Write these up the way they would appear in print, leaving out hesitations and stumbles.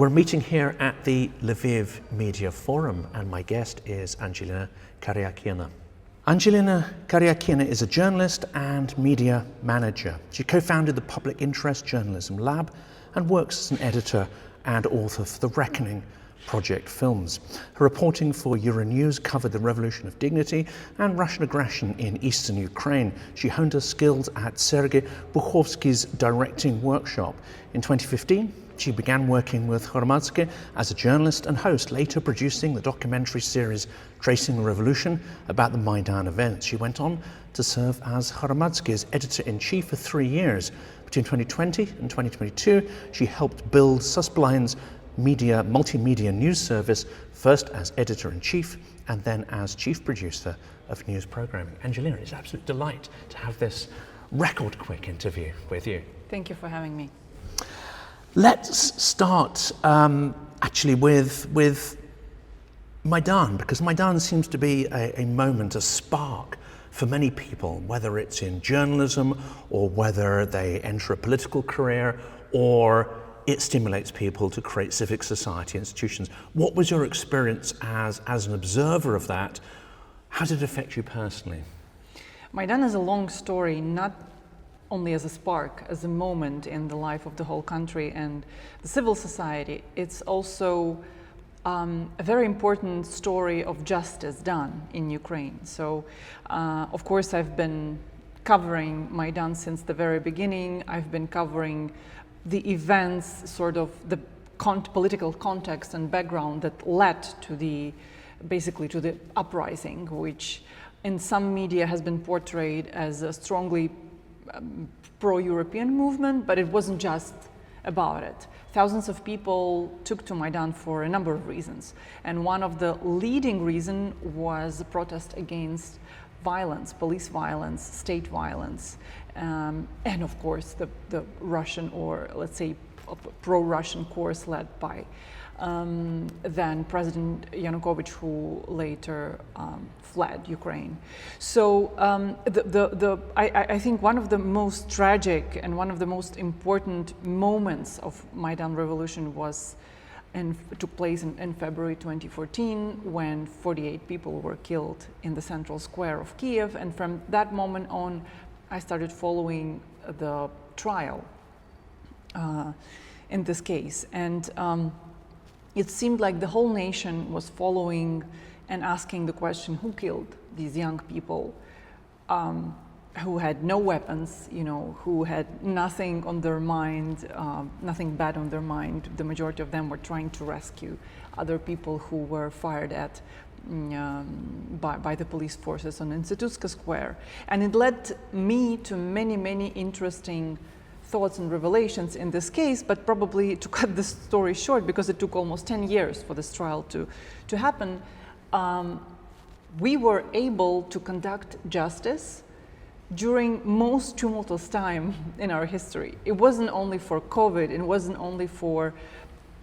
We're meeting here at the Lviv Media Forum, and my guest is Angelina Kariakina. Angelina Kariakina is a journalist and media manager. She co-founded the Public Interest Journalism Lab and works as an editor and author for the Reckoning Project films. Her reporting for Euronews covered the Revolution of Dignity and Russian aggression in eastern Ukraine. She honed her skills at Sergei Buchovsky's directing workshop. In 2015, she began working with Hromadske as a journalist and host, later producing the documentary series Tracing the Revolution about the Maidan events. She went on to serve as Hromadske's editor-in-chief for 3 years. Between 2020 and 2022, she helped build Suspilne's multimedia news service, first as editor-in-chief and then as chief producer of news programming. Angelina, it's an absolute delight to have this record-quick interview with you. Thank you for having me. Let's start actually with Maidan, because Maidan seems to be a moment, a spark for many people, whether it's in journalism or whether they enter a political career, or it stimulates people to create civic society institutions. What was your experience as an observer of that? How did it affect you personally? Maidan is a long story, not only as a spark, as a moment in the life of the whole country and the civil society. It's also a very important story of justice done in Ukraine. So, of course, I've been covering Maidan since the very beginning. I've been covering the events, sort of the political context and background that led to basically to the uprising, which in some media has been portrayed as a strongly pro-European movement, but it wasn't just about it. Thousands of people took to Maidan for a number of reasons, and one of the leading reasons was a protest against violence, police violence, state violence, and of course the Russian, or let's say pro-Russian course led by then President Yanukovych, who later fled Ukraine. So I think one of the most tragic and one of the most important moments of Maidan revolution took place in February 2014, when 48 people were killed in the central square of Kyiv. And from that moment on, I started following the trial in this case. And it seemed like the whole nation was following and asking the question, who killed these young people who had no weapons, who had nothing on their mind, nothing bad on their mind. The majority of them were trying to rescue other people who were fired at by the police forces on Institutska Square. And it led me to many, many interesting thoughts and revelations in this case, but probably to cut the story short, because it took almost 10 years for this trial to happen, we were able to conduct justice during most tumultuous time in our history. It wasn't only for COVID, it wasn't only for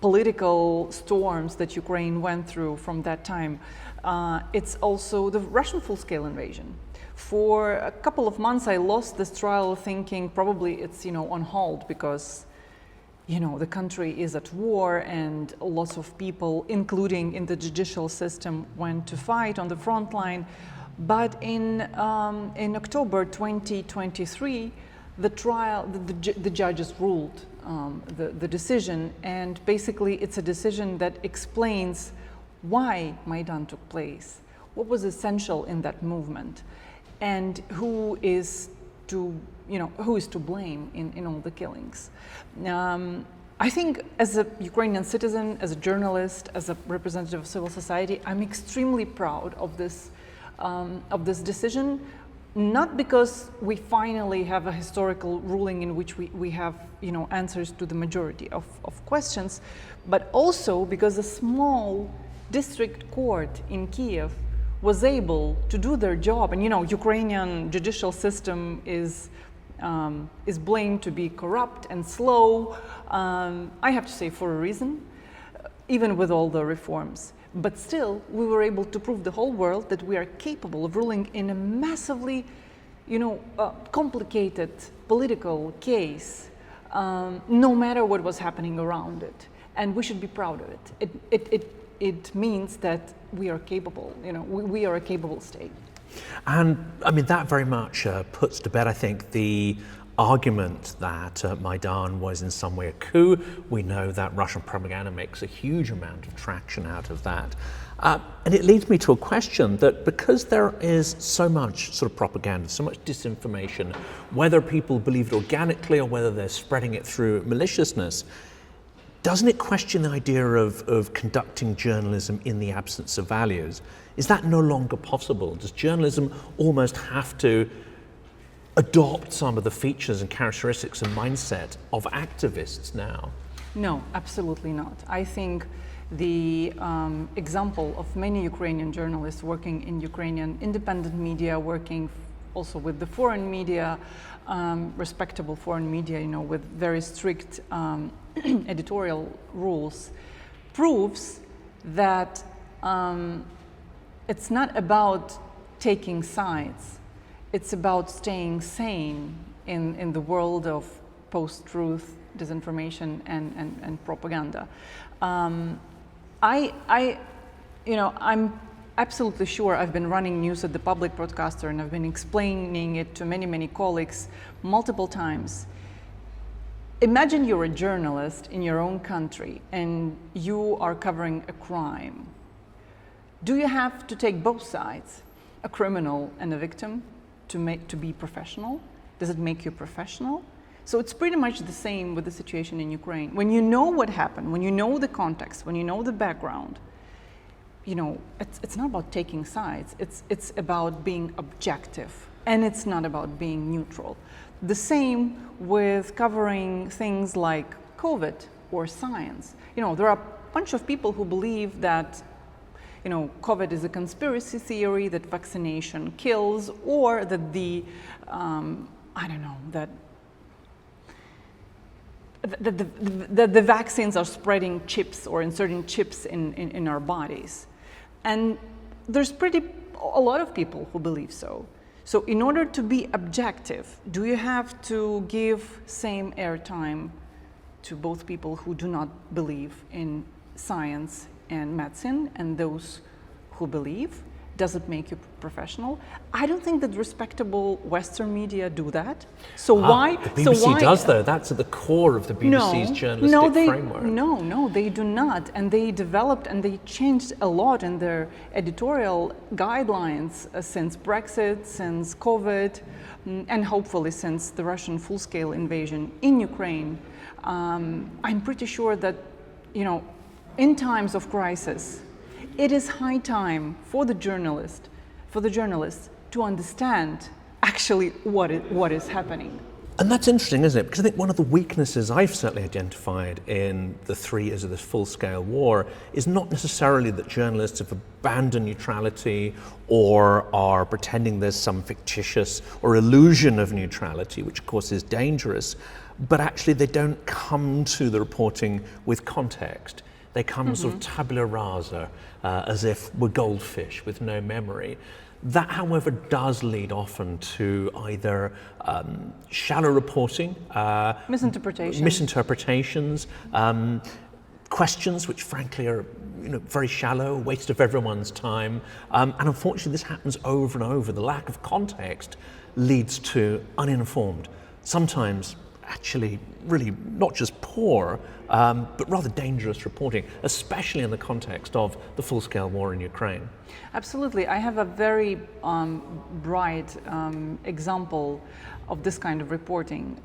political storms that Ukraine went through from that time. It's also the Russian full-scale invasion. For a couple of months, I lost this trial thinking probably it's, on hold because, the country is at war and lots of people, including in the judicial system, went to fight on the front line. But in October 2023, the judges ruled the decision, and basically it's a decision that explains why Maidan took place, what was essential in that movement, and who is to blame in all the killings. I think as a Ukrainian citizen, as a journalist, as a representative of civil society, I'm extremely proud of this decision, not because we finally have a historical ruling in which we have answers to the majority of questions, but also because a small district court in Kyiv was able to do their job. And Ukrainian judicial system is blamed to be corrupt and slow, I have to say for a reason, even with all the reforms. But still, we were able to prove the whole world that we are capable of ruling in a massively, complicated political case, no matter what was happening around it. and we should be proud of it. It means that we are capable, we are a capable state. And I mean, that very much puts to bed, I think, the argument that Maidan was in some way a coup. We know that Russian propaganda makes a huge amount of traction out of that. And it leads me to a question that because there is so much sort of propaganda, so much disinformation, whether people believe it organically or whether they're spreading it through maliciousness, doesn't it question the idea of conducting journalism in the absence of values? Is that no longer possible? Does journalism almost have to adopt some of the features and characteristics and mindset of activists now? No, absolutely not. I think the example of many Ukrainian journalists working in Ukrainian independent media, working also with the foreign media, respectable foreign media, with very strict editorial rules, proves that it's not about taking sides. It's about staying sane in the world of post-truth, disinformation, and propaganda. I'm absolutely sure. I've been running news at the public broadcaster, and I've been explaining it to many colleagues multiple times. Imagine you're a journalist in your own country, and you are covering a crime. Do you have to take both sides, a criminal and a victim, to be professional? Does it make you professional? So it's pretty much the same with the situation in Ukraine. When you know what happened, when you know the context, when you know the background, it's not about taking sides. It's about being objective, and it's not about being neutral. The same with covering things like COVID or science. There are a bunch of people who believe that COVID is a conspiracy theory, that vaccination kills, or that the vaccines are spreading chips or inserting chips in our bodies. And there's a lot of people who believe so. So in order to be objective, do you have to give same airtime to both people who do not believe in science and medicine and those who believe? Does it make you professional? I don't think that respectable Western media do that. So why? The BBC does, though. That's at the core of the BBC's journalistic framework. No, they do not. And they developed and they changed a lot in their editorial guidelines since Brexit, since COVID, and hopefully since the Russian full-scale invasion in Ukraine. I'm pretty sure that, in times of crisis, it is high time for the journalists to understand actually what is happening. And that's interesting, isn't it? Because I think one of the weaknesses I've certainly identified in the 3 years of this full-scale war is not necessarily that journalists have abandoned neutrality or are pretending there's some fictitious or illusion of neutrality, which of course is dangerous, but actually they don't come to the reporting with context. They come sort of tabula rasa, as if we're goldfish with no memory. That, however, does lead often to either shallow reporting, misinterpretations, questions which frankly are very shallow, a waste of everyone's time. And unfortunately this happens over and over. The lack of context leads to uninformed, sometimes actually really not just poor, but rather dangerous reporting, especially in the context of the full-scale war in Ukraine. Absolutely. I have a very bright example of this kind of reporting.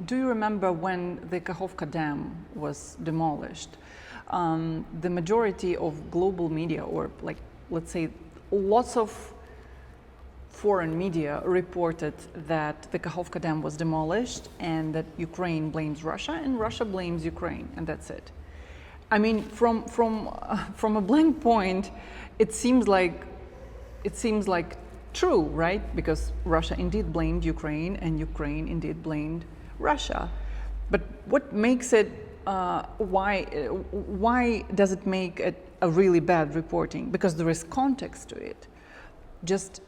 Do you remember when the Kakhovka Dam was demolished? The majority of global media, or let's say lots of foreign media, reported that the Kakhovka Dam was demolished and that Ukraine blames Russia and Russia blames Ukraine, and that's it. I mean, from a blank point, it seems like true, right? Because Russia indeed blamed Ukraine and Ukraine indeed blamed Russia. But what makes it? Why does it make it a really bad reporting? Because there is context to it.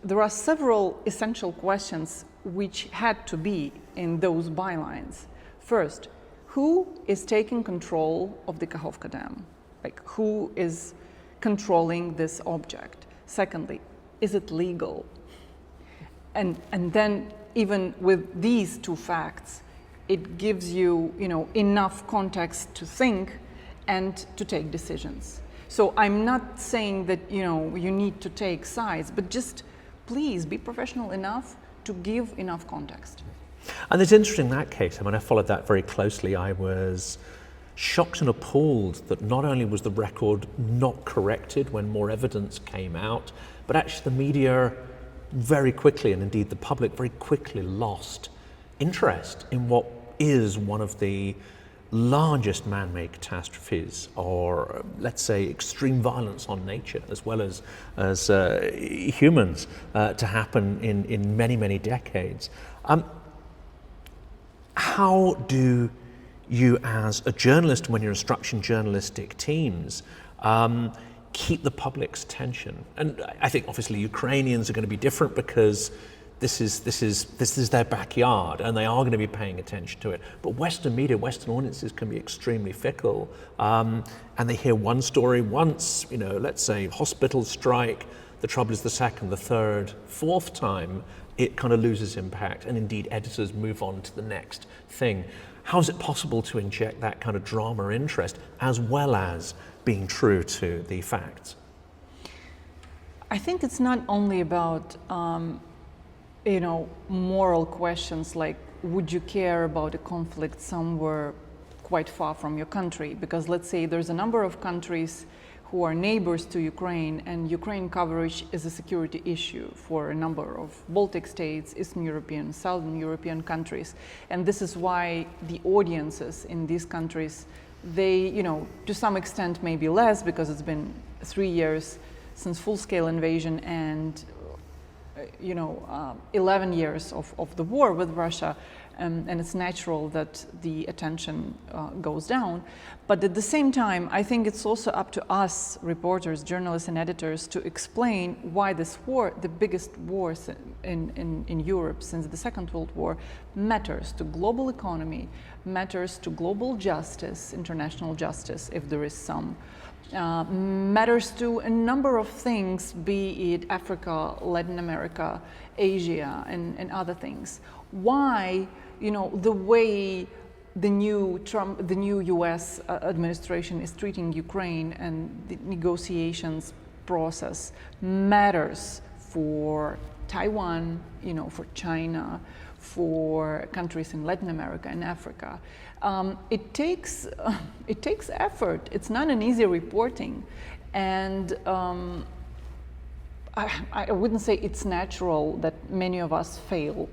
There are several essential questions which had to be in those bylines. First, who is taking control of the Kakhovka Dam? Like, who is controlling this object? Secondly, is it legal? And then even with these two facts, it gives you, enough context to think and to take decisions. So I'm not saying that, you need to take sides, but just please be professional enough to give enough context. And it's interesting in that case, I followed that very closely. I was shocked and appalled that not only was the record not corrected when more evidence came out, but actually the media very quickly, and indeed the public very quickly, lost interest in what is one of the largest man-made catastrophes, or let's say extreme violence on nature as well as humans, to happen in many, many decades. How do you, as a journalist, when you're instructing journalistic teams, keep the public's attention? And I think obviously Ukrainians are going to be different because this is their backyard and they are going to be paying attention to it. But Western media, Western audiences can be extremely fickle, and they hear one story once, let's say hospital strike. The trouble is the second, the third, fourth time, it kind of loses impact, and indeed editors move on to the next thing. How is it possible to inject that kind of drama interest as well as being true to the facts? I think it's not only about moral questions like, would you care about a conflict somewhere quite far from your country? Because let's say there's a number of countries who are neighbors to Ukraine, and Ukraine coverage is a security issue for a number of Baltic states, Eastern European, Southern European countries. And this is why the audiences in these countries, they, to some extent maybe less, because it's been 3 years since full-scale invasion and 11 years of the war with Russia, and it's natural that the attention goes down. But at the same time, I think it's also up to us, reporters, journalists, and editors, to explain why this war, the biggest war in Europe since the Second World War, matters to global economy, matters to global justice, international justice, if there is some. Matters to a number of things, be it Africa, Latin America, Asia, and other things. Why, the way the new U.S. administration is treating Ukraine and the negotiations process matters for Taiwan, for China, for countries in Latin America and Africa. It takes effort. It's not an easy reporting, and I wouldn't say it's natural that many of us fail,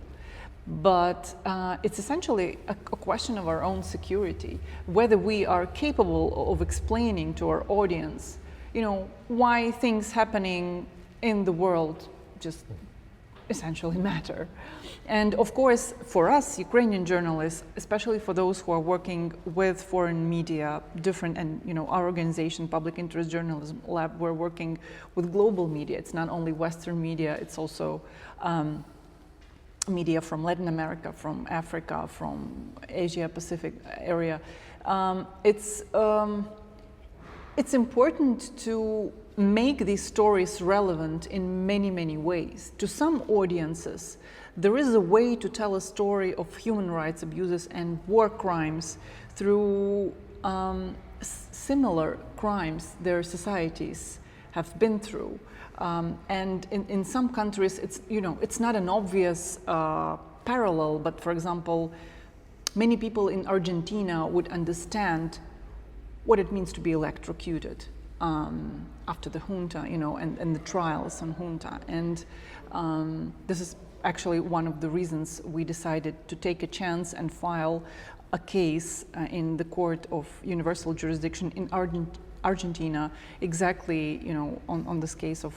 but it's essentially a question of our own security, whether we are capable of explaining to our audience, why things happening in the world just essentially matter. And of course, for us, Ukrainian journalists, especially for those who are working with foreign media, different, and our organization, Public Interest Journalism Lab, we're working with global media. It's not only Western media, it's also media from Latin America, from Africa, from Asia Pacific area. It's important to make these stories relevant in many, many ways. To some audiences, there is a way to tell a story of human rights abuses and war crimes through similar crimes their societies have been through. And in some countries, it's not an obvious parallel, but for example, many people in Argentina would understand what it means to be electrocuted after the junta, and the trials on junta. And this is actually one of the reasons we decided to take a chance and file a case in the Court of Universal Jurisdiction in Argentina, exactly, on this case of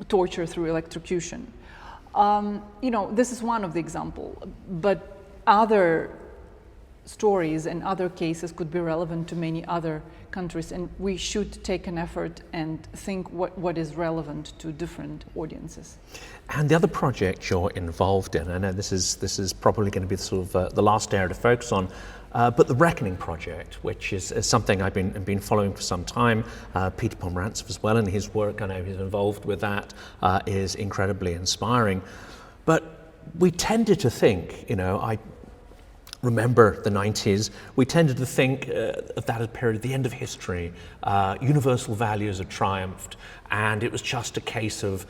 torture through electrocution. This is one of the examples, but other stories and other cases could be relevant to many other countries, and we should take an effort and think what is relevant to different audiences. And the other project you're involved in, I know this is probably going to be sort of the last area to focus on, but the Reckoning Project, which is something I've been following for some time. Peter Pomerantsev as well, and his work, I know he's involved with that, is incredibly inspiring. But we tended to think, I remember the 90s, we tended to think of that as a period at the end of history. Universal values had triumphed, and it was just a case of,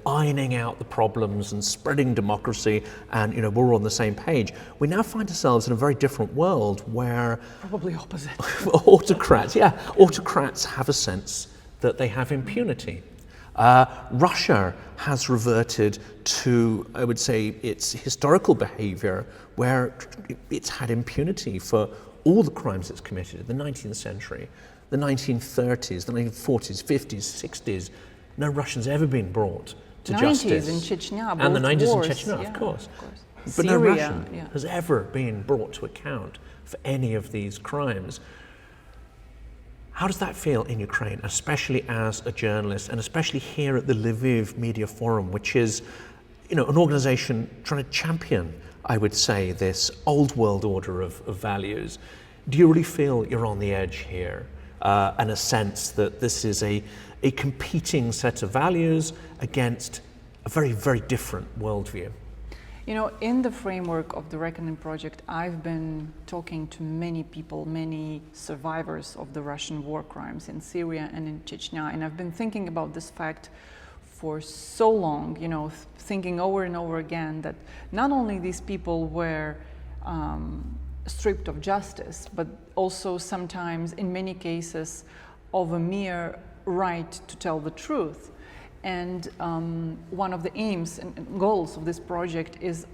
ironing out the problems and spreading democracy, and, we're all on the same page. We now find ourselves in a very different world where... Probably opposite. autocrats have a sense that they have impunity. Russia has reverted to, I would say, its historical behavior where it's had impunity for all the crimes it's committed in the 19th century, the 1930s, the 1940s, 50s, 60s. No Russian's ever been brought to justice. 90s in Chechnya, and the 90s wars, in Chechnya, of course. But Syria, no Russian has ever been brought to account for any of these crimes. How does that feel in Ukraine, especially as a journalist, and especially here at the Lviv Media Forum, which is, an organization trying to champion, I would say, this old world order of values? Do you really feel you're on the edge here, and a sense that this is a competing set of values against a very, very different worldview? In the framework of the Reckoning Project, I've been talking to many people, many survivors of the Russian war crimes in Syria and in Chechnya, and I've been thinking about this fact for so long, thinking over and over again that not only these people were stripped of justice, but also sometimes, in many cases, of a mere right to tell the truth. And one of the aims and goals of this project is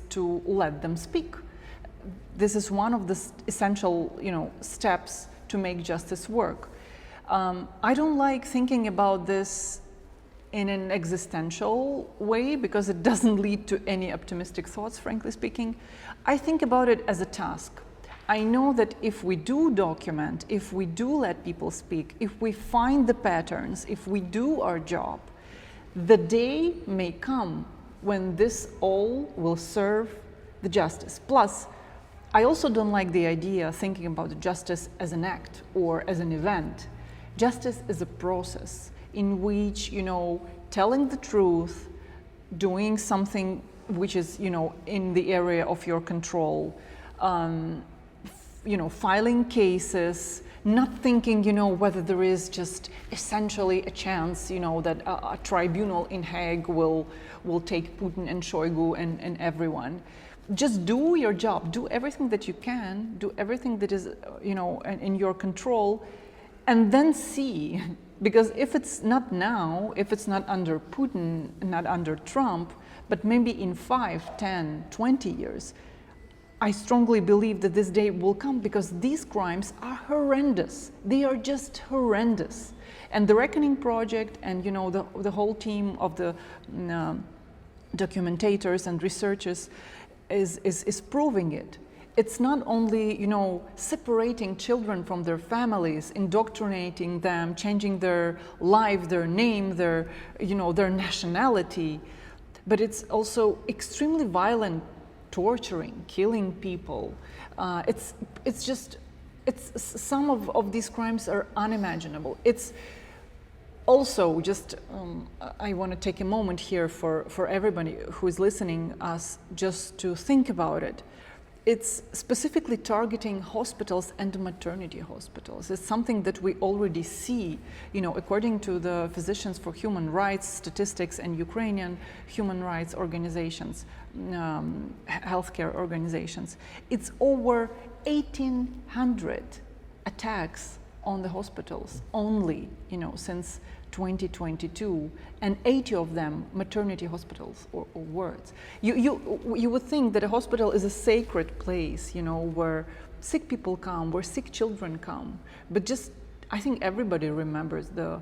to let them speak. This is one of the essential, steps to make justice work. I don't like thinking about this in an existential way because it doesn't lead to any optimistic thoughts, frankly speaking. I think about it as a task. I know that if we do document, if we do let people speak, if we find the patterns, if we do our job, the day may come when this all will serve the justice. Plus, I also don't like the idea of thinking about justice as an act or as an event. Justice is a process in which, telling the truth, doing something which is, in the area of your control, filing cases, not thinking, whether there is just essentially a chance, that a tribunal in Hague will take Putin and Shoigu and everyone. Just do your job, do everything that you can, do everything that is, in your control, and then see. Because if it's not now, if it's not under Putin, not under Trump, but maybe in 5, 10, 20 years, I strongly believe that this day will come because these crimes are horrendous. They are just horrendous. And the Reckoning Project and the whole team of the documentators and researchers is proving it. It's not only separating children from their families, indoctrinating them, changing their life, their name, their nationality, but it's also extremely violent. Torturing, killing people. Some of these crimes are unimaginable. It's also just, I want to take a moment here for everybody who is listening us just to think about it. It's specifically targeting hospitals and maternity hospitals. It's something that we already see, according to the Physicians for Human Rights statistics and Ukrainian human rights organizations, healthcare organizations. It's over 1,800 attacks on the hospitals only, since 2022, and 80 of them maternity hospitals or wards. You would think that a hospital is a sacred place, where sick people come, where sick children come, but I think everybody remembers the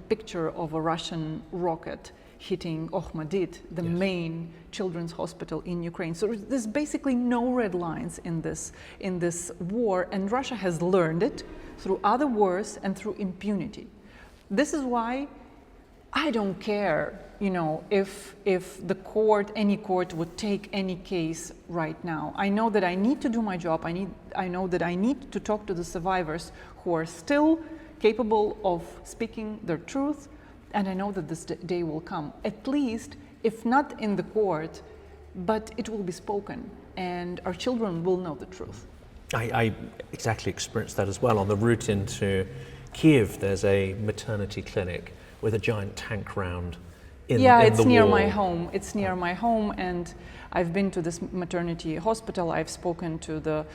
picture of a Russian rocket hitting Hromadske, the main children's hospital in Ukraine. So there's basically no red lines in this war, and Russia has learned it through other wars and through impunity. This is why I don't care, you know, if the court, any court, would take any case right now. I know that I need to do my job. I know that I need to talk to the survivors who are still capable of speaking their truth, and I know that this day will come. At least, if not in the court, but it will be spoken, and our children will know the truth. I exactly experienced that as well. On the route into Kyiv, there's a maternity clinic with a giant tank round in it's the near wall. my home. It's near my home, and I've been to this maternity hospital. I've spoken to the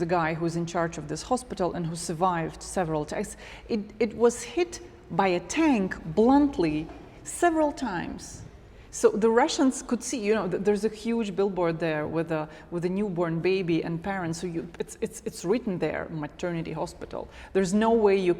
guy who's in charge of this hospital and who survived several times. It was hit by a tank bluntly several times. So the Russians could see, you know, there's a huge billboard there with a newborn baby and parents. So it's written there, maternity hospital. There's no way you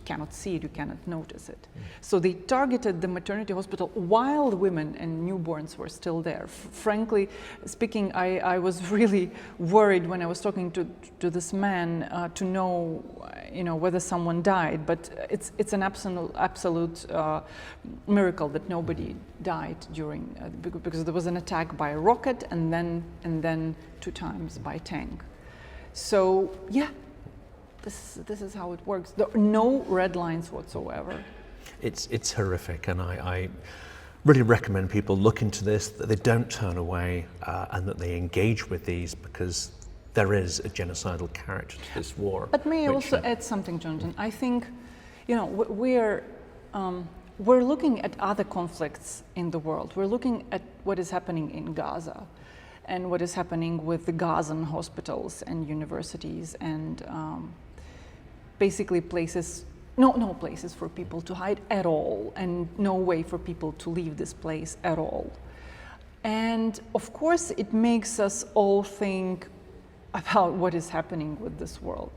cannot see it, you cannot notice it. So they targeted the maternity hospital while the women and newborns were still there. Frankly speaking, I was really worried when I was talking to this man to know, you know, whether someone died. But it's an absolute miracle that nobody died during because there was an attack by a rocket and then 2 times by tank. So yeah, this is how it works. There are no red lines whatsoever. It's horrific, and I really recommend people look into this, that they don't turn away and that they engage with these, because there is a genocidal character to this war. But may I also add something, Jonathan? I think, you know, we're looking at other conflicts in the world. We're looking at what is happening in Gaza and what is happening with the Gazan hospitals and universities and basically places, no places for people to hide at all, and no way for people to leave this place at all. And of course, it makes us all think about what is happening with this world.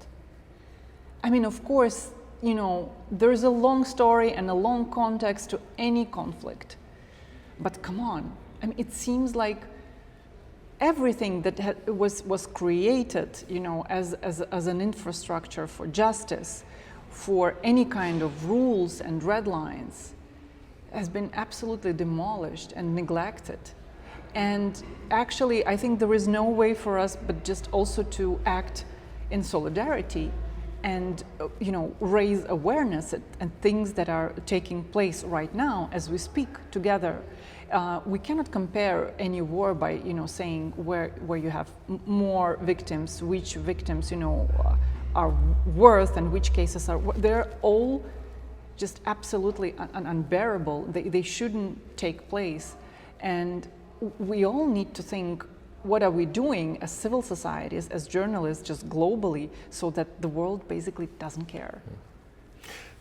I mean, of course, you know, there's a long story and a long context to any conflict. But come on, I mean, it seems like everything that was created, you know, as an infrastructure for justice, for any kind of rules and red lines, has been absolutely demolished and neglected. And actually, I think there is no way for us but just also to act in solidarity and, you know, raise awareness and things that are taking place right now as we speak together. We cannot compare any war by, you know, saying where you have more victims, which victims, you know, are worth and which cases are. They're all just absolutely unbearable. They shouldn't take place, and we all need to think, what are we doing as civil societies, as journalists, just globally, so that the world basically doesn't care.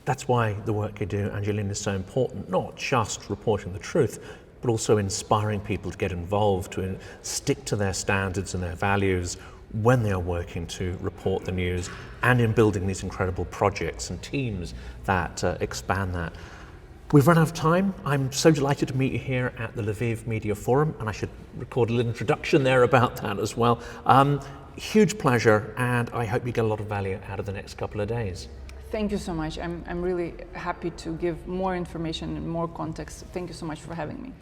That's why the work you do, Angelina, is so important, not just reporting the truth, but also inspiring people to get involved, to stick to their standards and their values when they are working to report the news, and in building these incredible projects and teams that expand that. We've run out of time. I'm so delighted to meet you here at the Lviv Media Forum, and I should record a little introduction there about that as well. Huge pleasure, and I hope you get a lot of value out of the next couple of days. Thank you so much. I'm really happy to give more information and more context. Thank you so much for having me.